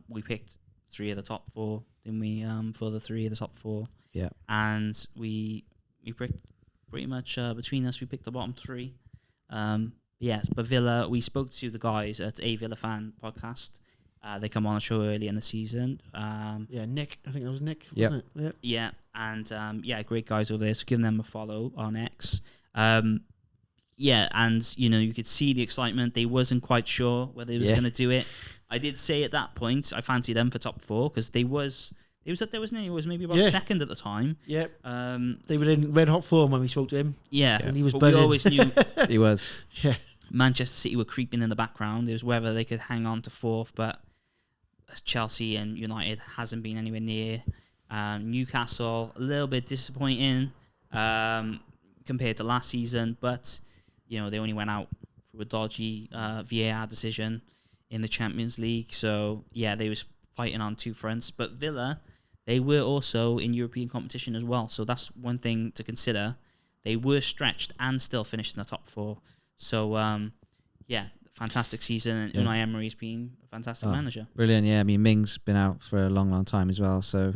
we picked 3 of the top 4, didn't we? For the 3 of the top 4. Yeah. And we picked pretty much between us, we picked the bottom 3. Yes, but Villa, we spoke to the guys at A Villa Fan podcast. They come on a show early in the season. Nick. I think that was Nick, Yep. wasn't it? Yep. Yeah, and great guys over there. So give them a follow on X. Yeah, and you could see the excitement. They wasn't quite sure whether they was going to do it. I did say at that point I fancied them for top 4 because it was up there, wasn't it? It was maybe about second at the time. Yep. They were in red hot form when we spoke to him. Yeah, and he was but buzzing. we always knew He was. Yeah. Manchester City were creeping in the background. It was whether they could hang on to 4th, but Chelsea and United hasn't been anywhere near. Newcastle, a little bit disappointing compared to last season, but they only went out through a dodgy VAR decision in the Champions League. So yeah, they was fighting on 2 fronts. But Villa, they were also in European competition as well. So that's one thing to consider. They were stretched and still finished in the top 4. So fantastic season. And Unai Emery's been a fantastic manager. Brilliant, yeah. I mean, Ming's been out for a long, long time as well. So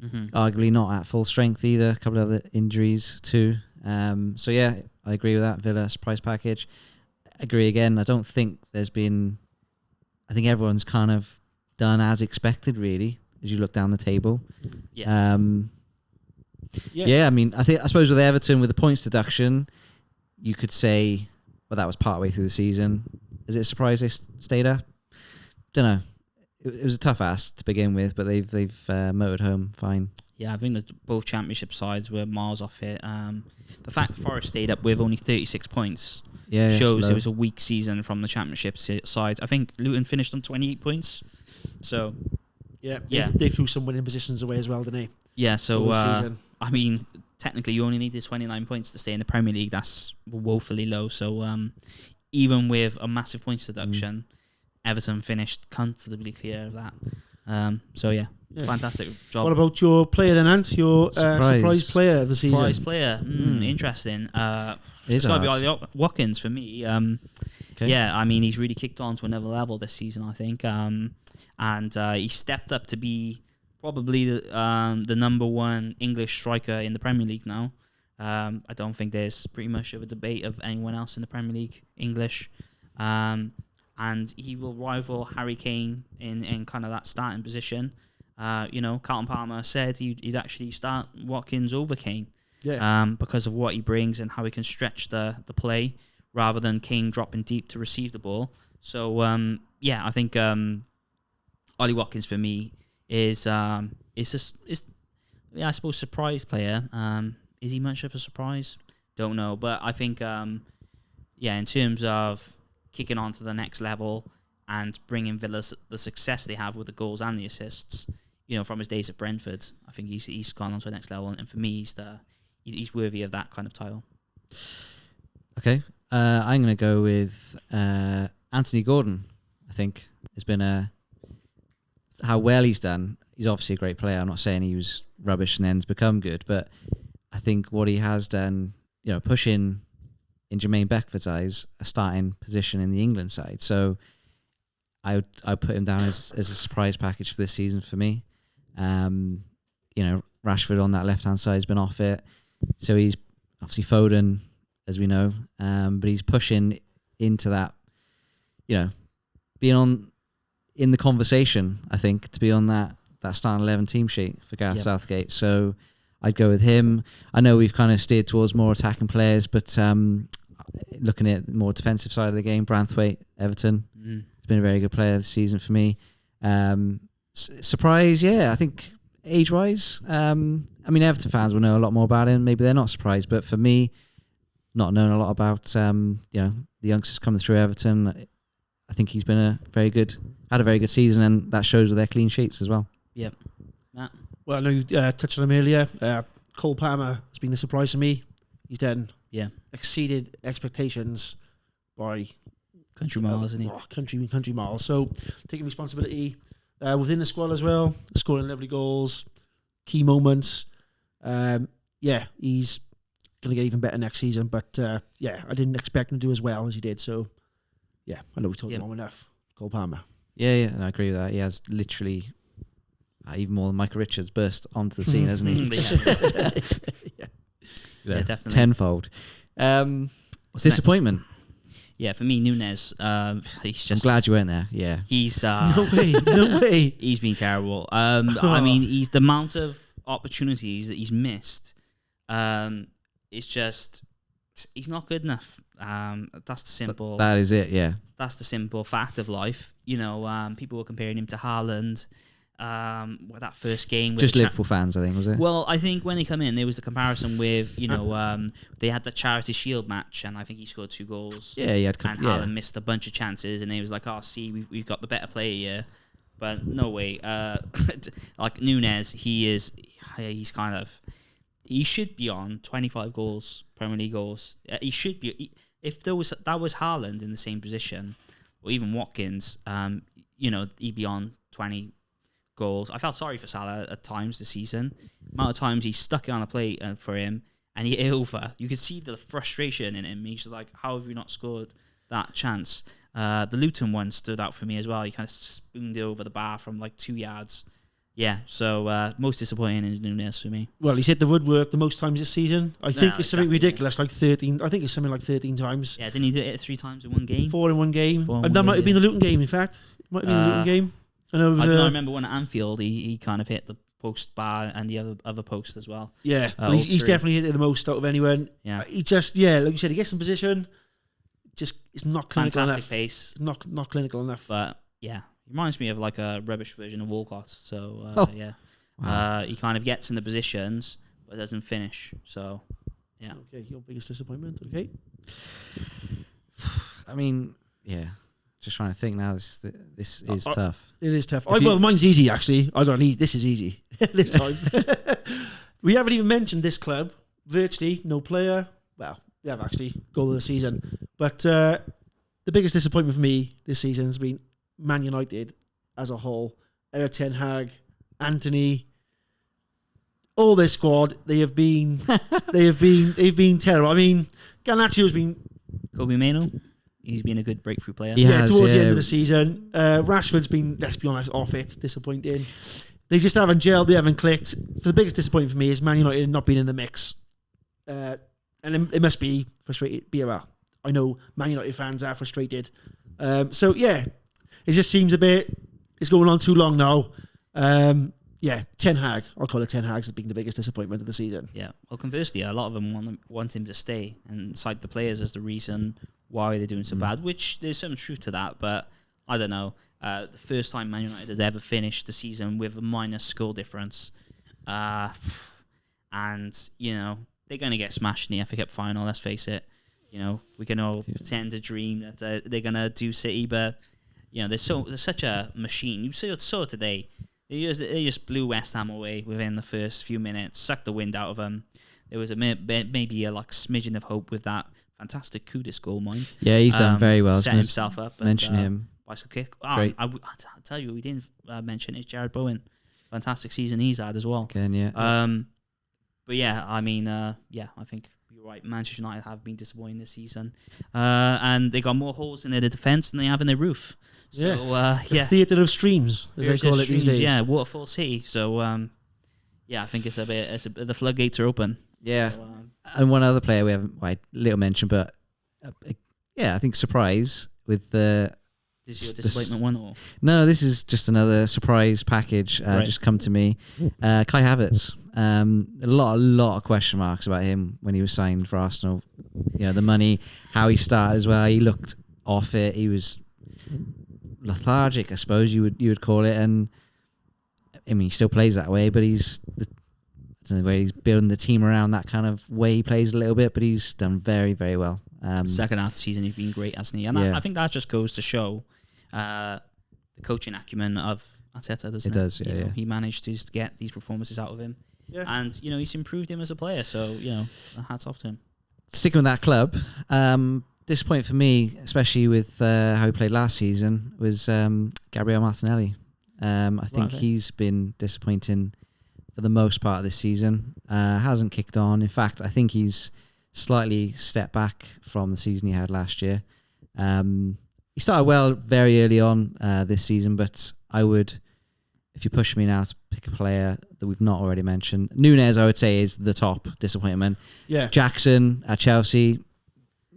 arguably not at full strength either. A couple of other injuries too. So yeah, I agree with that. Villa surprise package. Agree again. I don't think there's been. I think everyone's kind of done as expected, really, as you look down the table. Yeah. Yeah. I mean, I suppose with Everton, with the points deduction, you could say, well, that was partway through the season. Is it a surprise they stayed up? Don't know. It was a tough ask to begin with, but they've motored home fine. Yeah, I think that both championship sides were miles off it. The fact Forest stayed up with only 36 points shows it was a weak season from the championship side. I think Luton finished on 28 points. So, they threw some winning positions away as well, didn't they? Yeah, so, season. I mean, technically you only needed 29 points to stay in the Premier League. That's woefully low. So, even with a massive points deduction, Everton finished comfortably clear of that. Fantastic job. What about your player then, Ant? Your surprise player of the season? Surprise player. Interesting. It's got to be Ollie Watkins for me. Yeah, I mean, he's really kicked on to another level this season, I think. And he stepped up to be probably the number 1 English striker in the Premier League now. I don't think there's pretty much of a debate of anyone else in the Premier League English. And he will rival Harry Kane in kind of that starting position. Carlton Palmer said he'd actually start Watkins over Kane because of what he brings and how he can stretch the play rather than Kane dropping deep to receive the ball. So, I think Ollie Watkins for me is I suppose, surprise player. Is he much of a surprise? Don't know. But I think, in terms of kicking on to the next level and bringing Villa the success they have with the goals and the assists, from his days at Brentford, I think he's gone on to the next level. And for me, he's worthy of that kind of title. Okay. I'm going to go with Anthony Gordon. I think it's been how well he's done. He's obviously a great player. I'm not saying he was rubbish and then's become good, but I think what he has done, pushing in Jermaine Beckford's eyes a starting position in the England side. So I put him down as a surprise package for this season for me. Rashford on that left hand side has been off it, so he's obviously Foden, as we know, but he's pushing into that, being in the conversation. I think to be on that starting 11 team sheet for Gareth Southgate. So I'd go with him. I know we've kind of steered towards more attacking players, but looking at the more defensive side of the game, Branthwaite, Everton, has been a very good player this season for me. Surprise, I think age-wise, Everton fans will know a lot more about him. Maybe they're not surprised, but for me, not knowing a lot about the youngsters coming through Everton, I think he's been had a very good season, and that shows with their clean sheets as well. Yep. Matt? Well, I know you touched on him earlier. Cole Palmer has been the surprise to me. He's done exceeded expectations by country miles, isn't he? Country miles. So taking responsibility within the squad as well, scoring lovely goals, key moments. He's going to get even better next season. But I didn't expect him to do as well as he did. So, I know we talked long enough. Cole Palmer. Yeah, and I agree with that. He has literally, even more than Michael Richards, burst onto the scene, hasn't he? Yeah, definitely. Tenfold. Disappointment. Yeah, for me, Nunes, he's just... I'm glad you weren't there, yeah. He's... No way. He's been terrible. I mean, he's the amount of opportunities that he's missed. It's just... He's not good enough. That's the simple... That is it, yeah. That's the simple fact of life. You know, people were comparing him to Haaland. That first game... Just Liverpool fans, I think, was it? Well, I think when they come in, there was the comparison with, they had the Charity Shield match, and I think he scored 2 goals. Yeah, he had... And Haaland missed a bunch of chances, and he was like, we've got the better player here. But no way. Like Nunes, he's kind of... He should be on 25 goals, Premier League goals. He should be... If that was Haaland in the same position, or even Watkins, he'd be on 20 goals. I felt sorry for Salah at times this season. The amount of times he stuck it on a plate for him, and he hit over. You could see the frustration in him. He's like, how have you not scored that chance? The Luton one stood out for me as well. He kind of spooned it over the bar from like 2 yards. Yeah, so most disappointing is Nunes for me. Well, he's hit the woodwork the most times this season. I think it's something ridiculous, like 13. I think it's something like 13 times. Yeah, didn't he do it 3 times in one game? 4 in one game. And that might have been the Luton game, in fact. It might have been the Luton game. I remember when at Anfield, he kind of hit the post bar and the other post as well. Yeah, he's definitely hit it the most out of anyone. Yeah. He just, like you said, he gets in position. It's not clinical enough. Fantastic pace. Not clinical enough. But, yeah. Reminds me of like a rubbish version of Walcott. So, Wow. he kind of gets in the positions, but doesn't finish. So, yeah. Okay, your biggest disappointment, okay? I mean, yeah. Just trying to think now. This is tough. It is tough. Mine's easy, actually. I got an easy. This is easy this time. We haven't even mentioned this club. Virtually no player. Well, we have actually. Goal of the season. But the biggest disappointment for me this season has been Man United as a whole. Erik ten Hag, Anthony, all their squad. They've been terrible. I mean, Garnacho has been... Kobe Mainoo. He's been a good breakthrough player. Towards the end of the season. Rashford's been, let's be honest, off it. Disappointing. They just haven't gelled. They haven't clicked. The biggest disappointment for me is Man United not being in the mix. And it must be frustrated. I know Man United fans are frustrated. It just seems it's going on too long now. Ten Hag. I'll call it Ten Hag's being the biggest disappointment of the season. Yeah. Well, conversely, a lot of them want him to stay and cite the players as the reason why they're doing so bad, which there's some truth to that, but I don't know. The first time Man United has ever finished the season with a minus goal difference. And, they're going to get smashed in the FA Cup final, let's face it. We can all pretend to dream that they're going to do City, but, they're such a machine. You saw today, they just blew West Ham away within the first few minutes, sucked the wind out of them. There was maybe a smidgen of hope with that fantastic Kudus goal, mind. Yeah, he's done very well. Set himself up. Mention him. Bicycle kick. Great. I'll tell you, we didn't mention is Jared Bowen. Fantastic season he's had as well. Again, yeah. But yeah, I mean, I think you're right. Manchester United have been disappointing this season, and they got more holes in their defence than they have in their roof. So the theatre of streams, as they call it these days. Yeah, Waterfall City. So I think the floodgates are open. Yeah. So, and one other player we haven't little mentioned, but I think surprise with the. Is this your disappointment one or? No, this is just another surprise package just come to me. Kai Havertz. A lot of question marks about him when he was signed for Arsenal. The money, how he started as well. He looked off it. He was lethargic, I suppose you would call it. And I mean, he still plays that way, but I don't know the way he's building the team around that kind of way he plays a little bit. But he's done very, very well. Second half of the season, he's been great, hasn't he? And I think that just goes to show the coaching acumen of Arteta, doesn't it? It does, yeah. He managed to get these performances out of him. Yeah. And, he's improved him as a player. So, hats off to him. Sticking with that club, disappointing for me, especially with how he played last season, was Gabriel Martinelli. I think he's been disappointing for the most part of this season. Hasn't kicked on. In fact, I think he's slightly stepped back from the season he had last year. He started well very early on this season, but I would, if you push me now to pick a player that we've not already mentioned, Nunes, I would say, is the top disappointment. Yeah. Jackson at Chelsea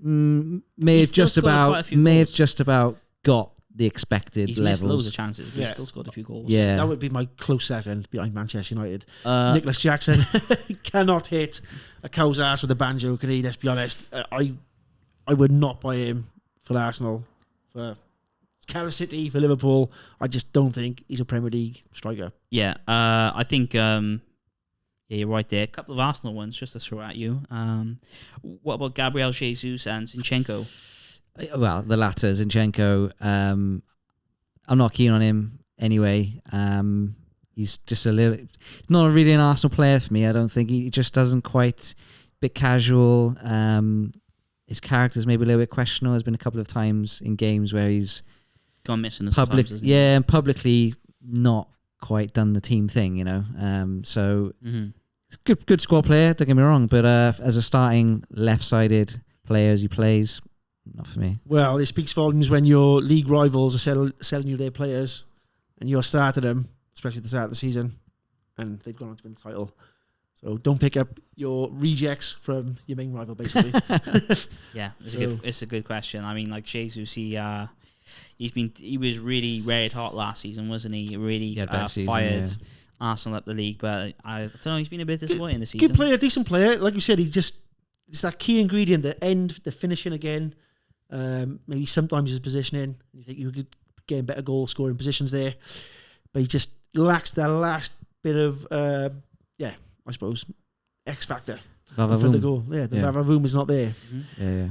may have just about got the expected He's levels. missed loads of chances, but Yeah. he's still scored a few goals. Yeah. That would be my close second behind Manchester United. Nicholas Jackson cannot hit a cow's ass with a banjo, can he? Let's be honest. I would not buy him for Arsenal, for Cardiff City, for Liverpool. I just don't think he's a Premier League striker. Yeah, I think yeah, you're right there. A couple of Arsenal ones just to throw at you. What about Gabriel Jesus and Zinchenko? Well, the latter, Zinchenko. I'm not keen on him anyway. He's just not really an Arsenal player for me. I don't think he just doesn't quite, bit casual. His character's maybe a little bit questionable. There's been a couple of times in games where he's gone missing sometimes, hasn't he? Yeah, and publicly not quite done the team thing, you know. So good squad player, don't get me wrong, but as a starting left-sided player as he plays, not for me. Well, it speaks volumes when your league rivals are selling you their players and you're starting them, especially at the start of the season, and they've gone on to win the title. So don't pick up your rejects from your main rival, basically. Yeah, it's a good question. I mean, like Jesus, he was really red hot last season, wasn't he? He really fired Arsenal up the league, but I don't know. He's been a bit disappointing this season. Good player, decent player, like you said. It's that key ingredient, the finishing again. Maybe sometimes his positioning. You think you could get better goal scoring positions there, but he just lacks that last bit of I suppose X factor for the goal. Yeah, the Vavavoom is not there. Mm-hmm.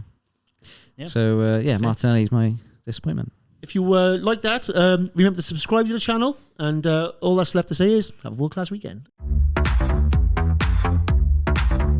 Yeah. So Martinelli's my disappointment. If you like that, remember to subscribe to the channel, and all that's left to say is have a world-class weekend.